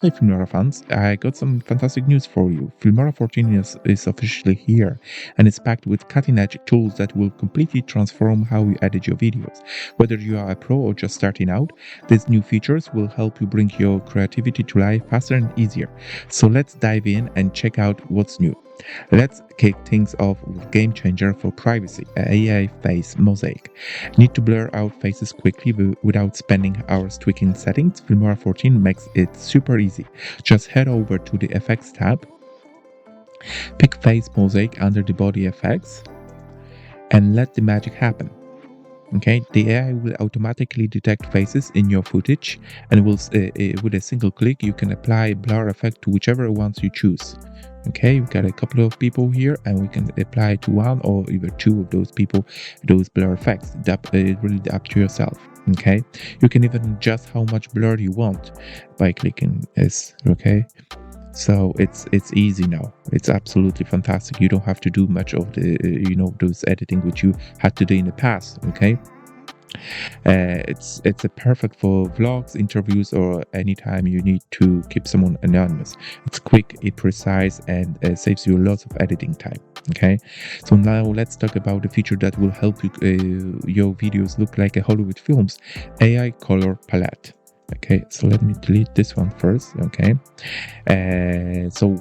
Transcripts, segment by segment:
Hey Filmora fans, I got some fantastic news for you. Filmora 14 is officially here, and it's packed with cutting-edge tools that will completely transform how you edit your videos. Whether you are a pro or just starting out, these new features will help you bring your creativity to life faster and easier. So let's dive in and check out what's new. Let's kick things off with game changer for privacy, AI Face Mosaic. Need to blur out faces quickly without spending hours tweaking settings? Filmora 14 makes it super easy. Just head over to the Effects tab, pick Face Mosaic under the body effects, and let the magic happen. Okay, the AI will automatically detect faces in your footage, and with a single click you can apply blur effect to whichever ones you choose. Okay, we've got a couple of people here, and we can apply to one or even two of those people those blur effects. It's really up to yourself. Okay, you can even adjust how much blur you want by clicking this. Okay, so it's easy now. It's absolutely fantastic. You don't have to do much of the those editing which you had to do in the past. Okay, it's a perfect for vlogs, interviews, or anytime you need to keep someone anonymous. It's quick, it's precise, and saves you lots of editing time. Okay, so now let's talk about the feature that will help you your videos look like a Hollywood films: AI color palette. Okay, so let me delete this one first. Okay, so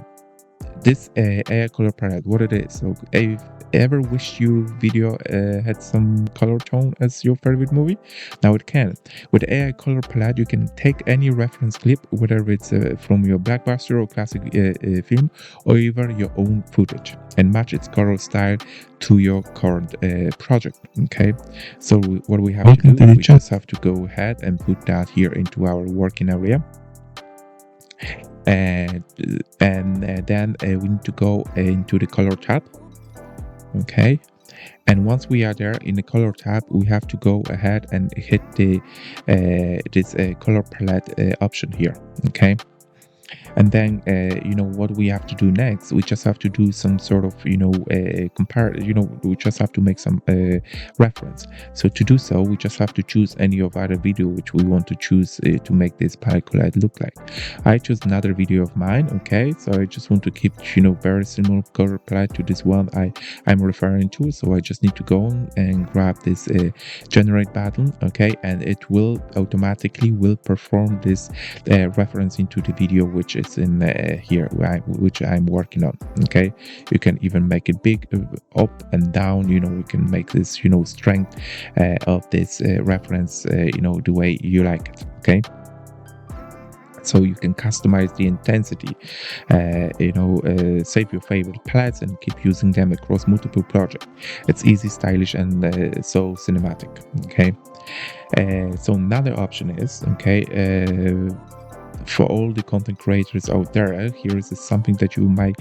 this AI color palette, what it is. So if ever wished your video had some color tone as your favorite movie, now it can. With AI color palette you can take any reference clip, whether it's from your blockbuster or classic film, or even your own footage, and match its color style to your current project. Okay, so what we have to do, we just have to go ahead and put that here into our working area. And then we need to go into the color tab. Okay, and once we are there in the color tab, we have to go ahead and hit the this color palette option here. Okay, and then what we have to do next, we just have to do some sort of compare, we just have to make some reference. So to do so, we just have to choose any of other video which we want to choose to make this palette look like. I choose another video of mine. Okay, so I just want to keep very similar color palette to this one I'm referring to. So I just need to go on and grab this generate button. Okay, and it will automatically perform this reference into the video which is in here, which I'm working on. Okay, you can even make it big, up and down. We can make this strength of this reference the way you like it. Okay, so you can customize the intensity, save your favorite palettes and keep using them across multiple projects. It's easy, stylish, and so cinematic. Okay, so another option is, for all the content creators out there, here is something that you might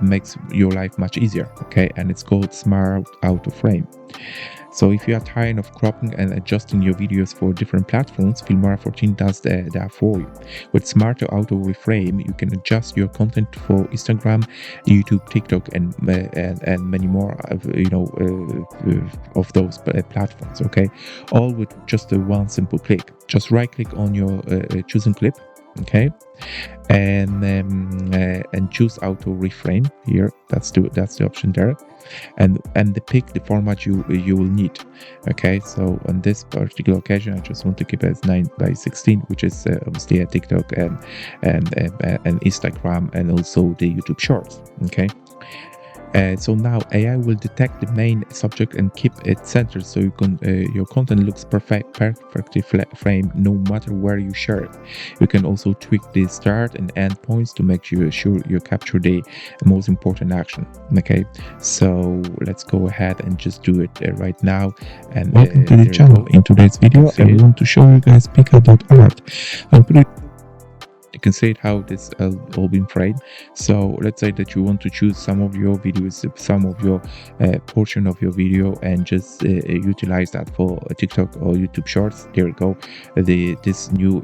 makes your life much easier. Okay, and it's called Smart Auto Reframe. So if you are tired of cropping and adjusting your videos for different platforms, Filmora 14 does that for you. With Smart Auto Reframe, you can adjust your content for Instagram, YouTube, TikTok, and many more of those platforms. Okay, all with just one simple click. Just right click on your chosen clip. Okay, and choose Auto Reframe here. That's the option there, and pick the format you will need. Okay, so on this particular occasion, I just want to keep it as 9:16, which is obviously a TikTok and Instagram, and also the YouTube Shorts. Okay. So now AI will detect the main subject and keep it centered, so your content looks perfectly framed no matter where you share it. You can also tweak the start and end points to make sure you capture the most important action. Okay, so let's go ahead and just do it right now. And welcome to the channel. In today's video, I want to show you guys pika.art. I'll put it you can see it how this all been framed. So let's say that you want to choose some of your videos, some of your portion of your video, and just utilize that for TikTok or YouTube Shorts. There you go. This new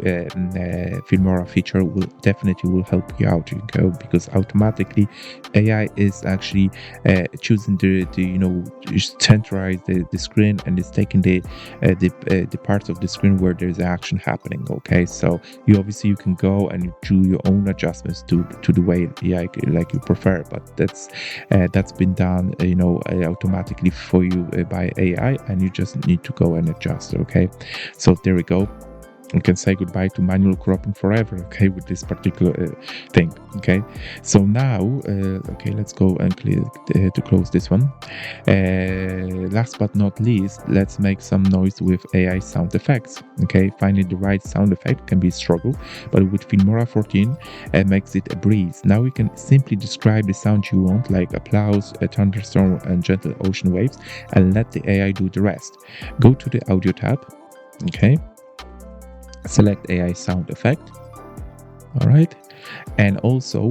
Filmora feature will definitely help you out. Because automatically AI is actually choosing the centralize the screen, and it's taking the parts of the screen where there's action happening. Okay, so you can go and you do your own adjustments to the way like you prefer, but that's been done automatically for you by AI, and you just need to go and adjust. Okay, so there we go. You can say goodbye to manual cropping forever, okay, with this particular thing. Okay, so now okay, let's go and click to close this one. Last but not least, let's make some noise with AI sound effects. Okay, finding the right sound effect can be a struggle, but with Filmora 14 it makes it a breeze. Now you can simply describe the sound you want, like applause, a thunderstorm, and gentle ocean waves, and let the AI do the rest. Go to the audio tab. Okay, select AI sound effect. All right, and also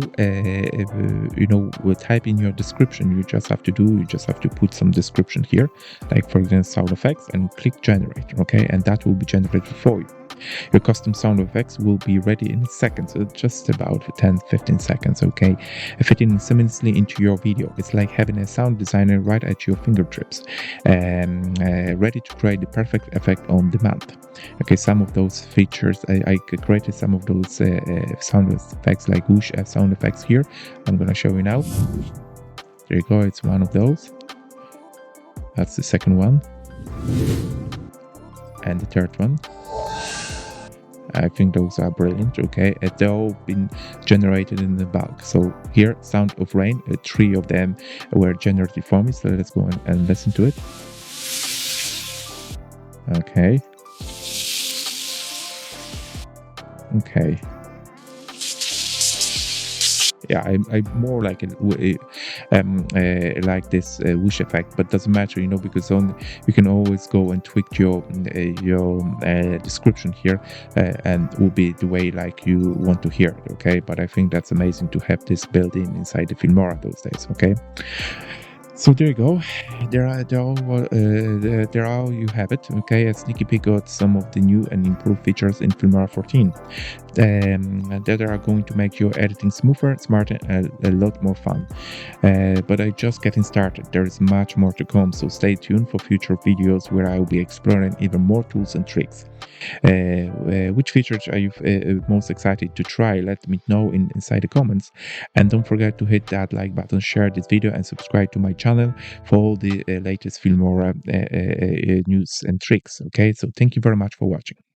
we'll type in your description. You just have to put some description here, like for example sound effects, and click generate. Okay, and that will be generated for you. Your custom sound effects will be ready in seconds, so just about 10-15 seconds. Okay, fitting seamlessly into your video. It's like having a sound designer right at your fingertips, ready to create the perfect effect on demand. Okay, some of those features, I created some of those sound effects, like whoosh sound effects here. I'm gonna show you now. There you go, it's one of those. That's the second one, and the third one. I think those are brilliant. Okay, they've all been generated in the bulk. So here, sound of rain, 3 of them were generated for me. So let's go and listen to it. Okay. Okay. Yeah, I more like like this whoosh effect, but doesn't matter, because you can always go and tweak your description here, and will be the way like you want to hear it. Okay, but I think that's amazing to have this built in inside the Filmora those days. Okay. So there you go. There you have it. Okay, a sneaky peek at some of the new and improved features in Filmora 14 that are going to make your editing smoother, smarter, and a lot more fun. But I'm just getting started. There is much more to come, so stay tuned for future videos where I will be exploring even more tools and tricks. Which features are you most excited to try? Let me know inside the comments, and don't forget to hit that like button, share this video, and subscribe to my channel for all the latest Filmora news and tricks. Okay, so thank you very much for watching.